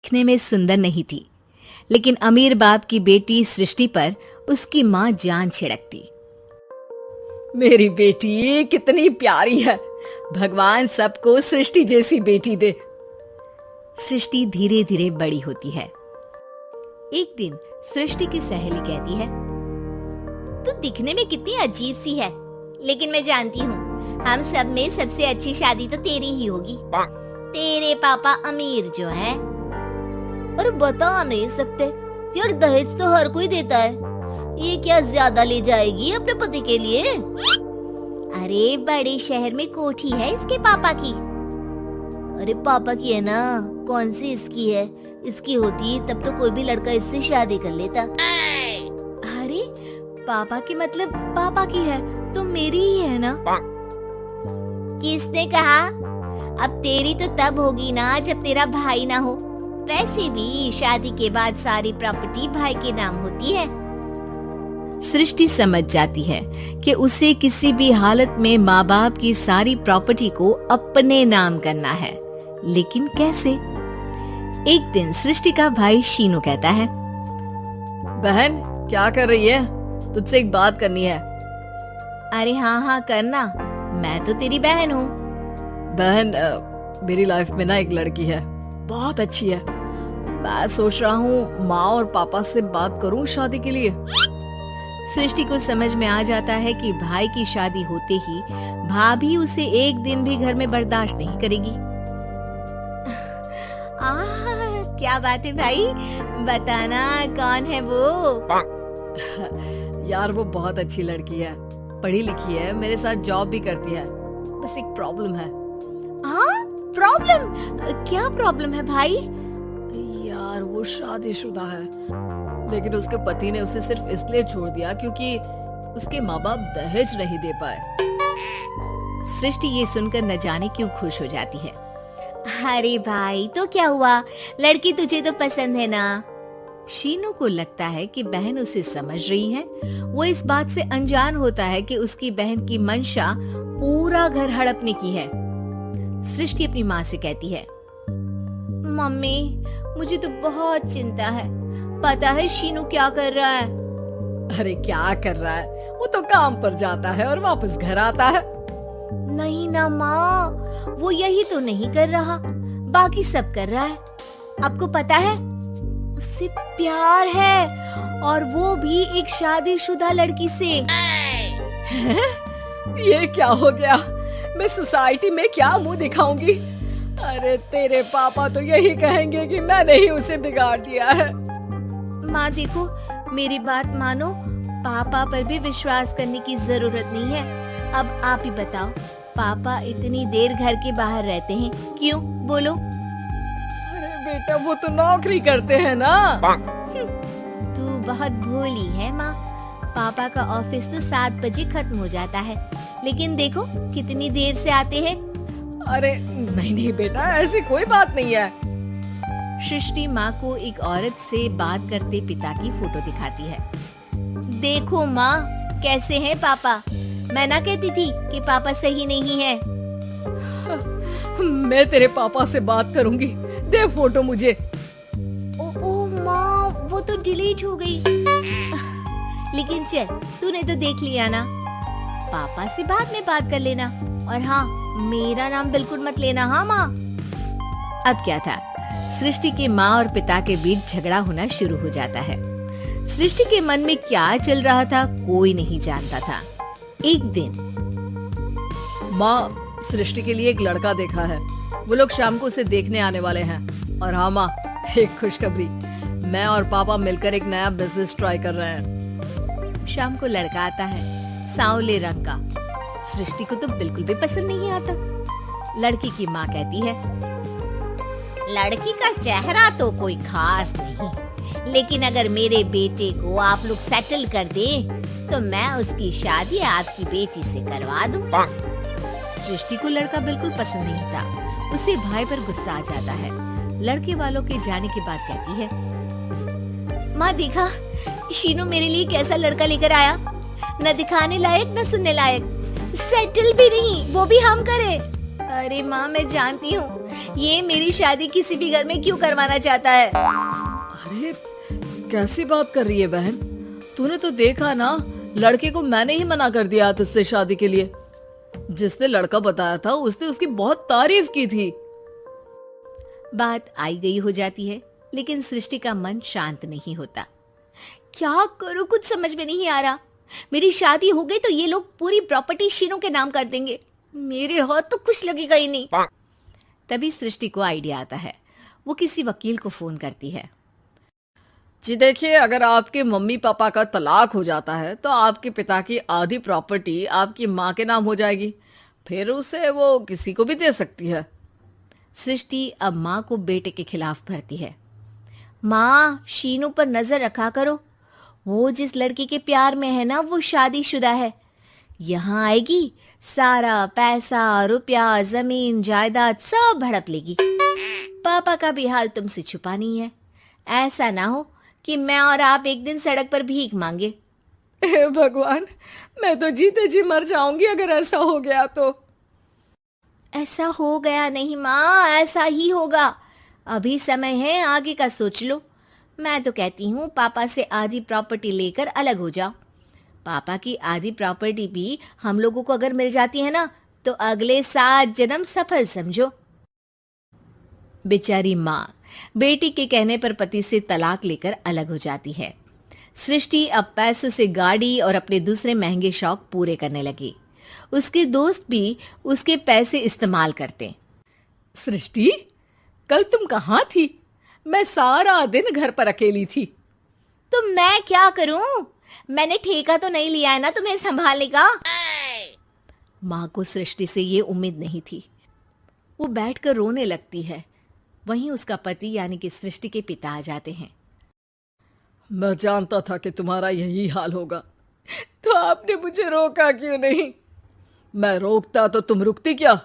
दिखने में सुंदर नहीं थी, लेकिन अमीर बाप की बेटी सृष्टि पर उसकी माँ जान छिड़कती। मेरी बेटी कितनी प्यारी है, भगवान सबको सृष्टि जैसी बेटी दे। सृष्टि धीरे धीरे बड़ी होती है। एक दिन सृष्टि की सहेली कहती है, तू दिखने में कितनी अजीब सी है, लेकिन मैं जानती हूँ हम सब में सबसे अच्छी शादी तो तेरी ही होगी। तेरे पापा अमीर जो है। और बता नहीं सकते यार, दहेज तो हर कोई देता है, ये क्या ज्यादा ले जाएगी अपने पति के लिए? अरे बड़े शहर में कोठी है इसके पापा की। अरे पापा की है ना, कौन सी इसकी है? इसकी होती तब तो कोई भी लड़का इससे शादी कर लेता। अरे पापा की मतलब पापा की है तो मेरी ही है ना? किसने कहा? अब तेरी तो तब होगी ना जब तेरा भाई ना हो। वैसे भी शादी के बाद सारी प्रॉपर्टी भाई के नाम होती है। सृष्टि समझ जाती है कि उसे किसी भी हालत में माँ बाप की सारी प्रॉपर्टी को अपने नाम करना है, लेकिन कैसे? एक दिन सृष्टि का भाई शीनू कहता है, बहन क्या कर रही है? तुझसे एक बात करनी है। अरे हाँ करना, मैं तो तेरी बहन हूँ। बहन मेरी लाइफ में ना एक लड़की है, बहुत अच्छी है। मैं सोच रहा हूँ माँ और पापा से बात करूँ शादी के लिए। सृष्टि को समझ में आ जाता है कि भाई की शादी होते ही भाभी उसे एक दिन भी घर में बर्दाश्त नहीं करेगी। क्या बात है भाई, बताना कौन है वो? यार वो बहुत अच्छी लड़की है, पढ़ी लिखी है, मेरे साथ जॉब भी करती है। बस एक प्रॉब्लम है। प्रॉब्लम? क्या प्रॉब्लम है भाई? यार वो शादीशुदा है, लेकिन उसके पति ने उसे सिर्फ इसलिए छोड़ दिया क्योंकि उसके माँ बाप दहेज नहीं दे पाए। सृष्टि ये सुनकर न जाने क्यों खुश हो जाती है। अरे भाई तो क्या हुआ, लड़की तुझे तो पसंद है ना? शीनू को लगता है कि बहन उसे समझ रही है। वो इस बात से अनजान होता है कि उसकी बहन की मंशा पूरा घर हड़पने की है। सृष्टि अपनी माँ से कहती है, मम्मी मुझे तो बहुत चिंता है, पता है शीनू क्या कर रहा है? अरे क्या कर रहा है, वो तो काम पर जाता है और वापस घर आता है। नहीं ना माँ, वो यही तो नहीं कर रहा, बाकी सब कर रहा है। आपको पता है उससे प्यार है, और वो भी एक शादीशुदा लड़की से। ये क्या हो गया, मैं सोसाइटी में क्या मुंह दिखाऊंगी? अरे तेरे पापा तो यही कहेंगे कि मैंने ही उसे बिगाड़ दिया है। माँ देखो, मेरी बात मानो, पापा पर भी विश्वास करने की जरूरत नहीं है। अब आप ही बताओ, पापा इतनी देर घर के बाहर रहते हैं क्यों? बोलो। अरे बेटा वो तो नौकरी करते हैं ना। तू बहुत भोली है माँ, पापा का ऑफिस तो 7 बजे खत्म हो जाता है, लेकिन देखो कितनी देर से आते हैं। अरे नहीं बेटा, ऐसी कोई बात नहीं है। सृष्टि माँ को एक औरत से बात करते पिता की फोटो दिखाती है। देखो माँ कैसे हैं पापा, मैं ना कहती थी कि पापा सही नहीं है। मैं तेरे पापा से बात करूंगी, दे फोटो मुझे। ओ माँ, वो तो डिलीट हो गई। लेकिन चल, तूने तो देख लिया ना, पापा से बाद में बात कर लेना। और हाँ, मेरा नाम बिल्कुल मत लेना। हाँ माँ। अब क्या था, सृष्टि के माँ और पिता के बीच झगड़ा होना शुरू हो जाता है। सृष्टि के मन में क्या चल रहा था कोई नहीं जानता था। एक दिन, माँ सृष्टि के लिए एक लड़का देखा है, वो लोग शाम को उसे देखने आने वाले हैं। और हाँ माँ, एक खुशखबरी, मैं और पापा मिलकर एक नया बिजनेस ट्राई कर रहे हैं। शाम को लड़का आता है, सांवले रंग का। सृष्टि को तो बिल्कुल भी पसंद नहीं आता। लड़की की माँ कहती है, लड़की का चेहरा तो कोई खास नहीं, लेकिन अगर मेरे बेटे को आप लोग सेटल कर दें, तो मैं उसकी शादी आपकी बेटी से करवा दूं। सृष्टि को लड़का बिल्कुल पसंद नहीं था। उसे भाई पर गुस्सा आ जाता है। लड़के वालों के जाने के बाद कहती है, माँ देखा शीनू मेरे लिए कैसा लड़का लेकर आया, न दिखाने लायक न सुनने लायक, सेटल भी नहीं, वो भी हम करे। अरे माँ मैं जानती हूँ ये मेरी शादी किसी भी घर में क्यों करवाना चाहता है? अरे कैसी बात कर रही है बहन, तूने तो देखा ना, लड़के को मैंने ही मना कर दिया तुझसे शादी के लिए। जिसने लड़का बताया था उसने उसकी बहुत तारीफ की थी। बात आई गई हो जाती है, लेकिन सृष्टि का मन शांत नहीं होता। क्या करूं, कुछ समझ में नहीं आ रहा। मेरी शादी हो गई तो ये लोग पूरी प्रॉपर्टी शीनू के नाम कर देंगे। मेरे हाथ तो कुछ लगेगा ही नहीं। तभी सृष्टि को आइडिया आता है। वो किसी वकील को फोन करती है। जी देखिए, अगर आपके मम्मी पापा का तलाक हो जाता है तो आपके पिता की आधी प्रॉपर्टी आपकी माँ के नाम हो जाएगी, फिर उसे वो किसी को भी दे सकती है। सृष्टि अब माँ को बेटे के खिलाफ भरती है। माँ, शीनू पर नजर रखा करो। वो जिस लड़की के प्यार में है ना, वो शादीशुदा है। यहाँ आएगी, सारा पैसा, रुपया, जमीन, जायदाद सब हड़प लेगी। पापा का भी हाल तुमसे छुपा नहीं है। ऐसा ना हो कि मैं और आप एक दिन सड़क पर भीख मांगे। हे भगवान, मैं तो जीते जी मर जाऊंगी अगर ऐसा हो गया तो। ऐसा हो गया नहीं माँ, ऐसा ही होगा। अभी समय है, आगे का सोच लो। मैं तो कहती हूँ पापा से आधी प्रॉपर्टी लेकर अलग हो जाओ। पापा की आधी प्रॉपर्टी भी हम लोगों को अगर मिल जाती है ना, तो अगले 7 जन्म सफल समझो। बेचारी माँ बेटी के कहने पर पति से तलाक लेकर अलग हो जाती है। सृष्टि अब पैसों से गाड़ी और अपने दूसरे महंगे शौक पूरे करने लगी। उसके दोस्त भी उसके पैसे इस्तेमाल करते। सृष्टि, कल तुम कहाँ थी? मैं सारा दिन घर पर अकेली थी। तो मैं क्या करूं? मैंने ठेका तो नहीं लिया है ना तुम्हें संभालने का। माँ को सृष्टि से ये उम्मीद नहीं थी। वो बैठकर रोने लगती है। वहीं उसका पति यानी कि सृष्टि के पिता आ जाते हैं। मैं जानता था कि तुम्हारा यही हाल होगा, तो आपने मुझे रोका क्यों नहीं? मैं रोकता तो तुम रुकती क्या?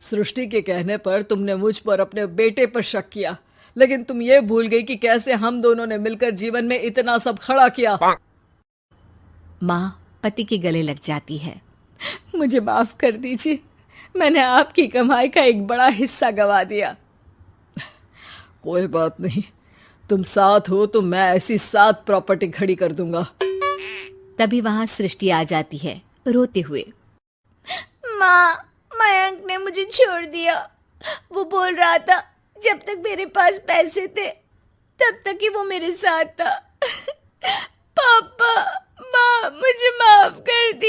सृष्टि के कहने पर तुमने मुझ पर, अपने बेटे पर शक किया, लेकिन तुम ये भूल गई कि कैसे हम दोनों ने मिलकर जीवन में इतना सब खड़ा किया। माँ पति के गले लग जाती है। मुझे माफ कर दीजिए, मैंने आपकी कमाई का एक बड़ा हिस्सा गवा दिया। कोई बात नहीं, तुम साथ हो तो मैं ऐसी 7 प्रॉपर्टी खड़ी कर दूंगा। तभी वहां सृष्टि आ जाती है रोते हुए। माँ, मयंक ने मुझे छोड़ दिया। वो बोल रहा था जब तक मेरे पास पैसे थे तब तक ही वो मेरे साथ था। पापा, माँ, मुझे माफ कर दी।